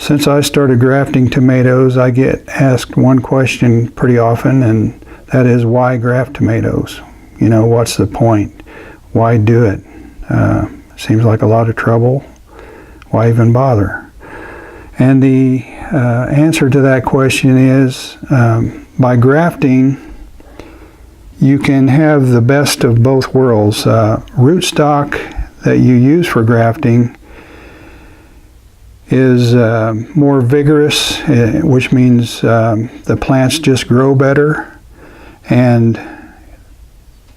Since I started grafting tomatoes, I get asked one question pretty often, and that is, why graft tomatoes? You know, what's the point? Why do it? Seems like a lot of trouble. Why even bother? And the answer to that question is, by grafting, you can have the best of both worlds. Rootstock that you use for grafting is more vigorous, which means the plants just grow better, and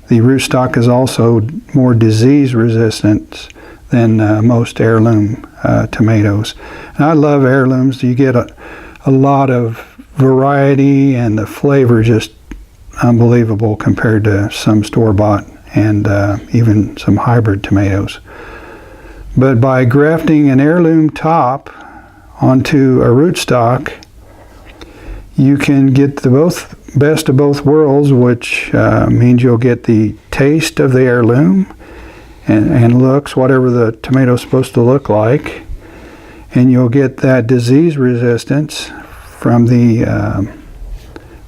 the rootstock is also more disease resistant than most heirloom tomatoes. And I love heirlooms. You get a lot of variety, and the flavor just unbelievable compared to some store-bought and even some hybrid tomatoes. But by grafting an heirloom top onto a rootstock, you can get the best of both worlds, which means you'll get the taste of the heirloom and looks, whatever the tomato's supposed to look like, and you'll get that disease resistance from the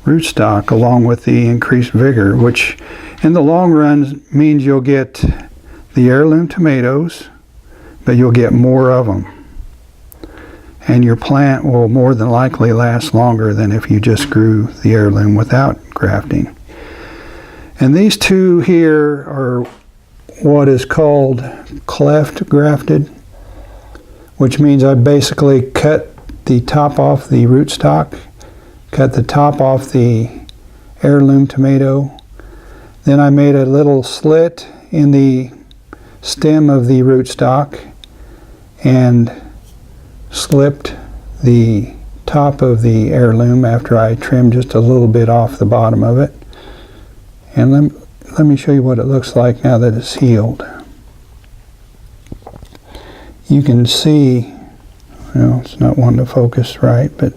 rootstock along with the increased vigor, which in the long run means you'll get the heirloom tomatoes, but you'll get more of them. And your plant will more than likely last longer than if you just grew the heirloom without grafting. And these two here are what is called cleft grafted, which means I basically cut the top off the rootstock, cut the top off the heirloom tomato, then I made a little slit in the stem of the rootstock and slipped the top of the heirloom after I trimmed just a little bit off the bottom of it. And let me show you what it looks like now that it's healed. You can see, well, it's not wanting to focus right, but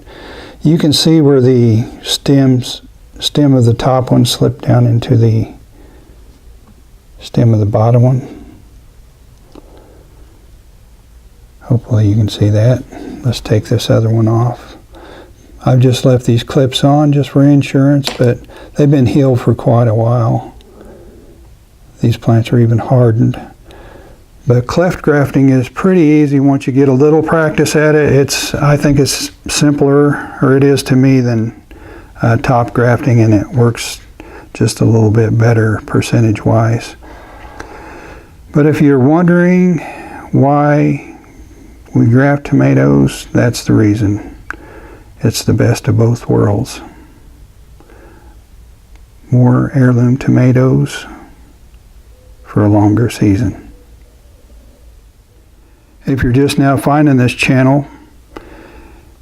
you can see where the stem of the top one slipped down into the stem of the bottom one. Hopefully you can see that. Let's take this other one off. I've just left these clips on just for insurance, but they've been healed for quite a while. These plants are even hardened. But cleft grafting is pretty easy once you get a little practice at it. I think it's simpler, or it is to me, than top grafting, and it works just a little bit better percentage-wise. But if you're wondering why we graft tomatoes, that's the reason. It's the best of both worlds. More heirloom tomatoes for a longer season. If you're just now finding this channel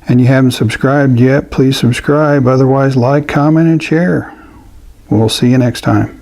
and you haven't subscribed yet, please subscribe. Otherwise, like, comment, and share. We'll see you next time.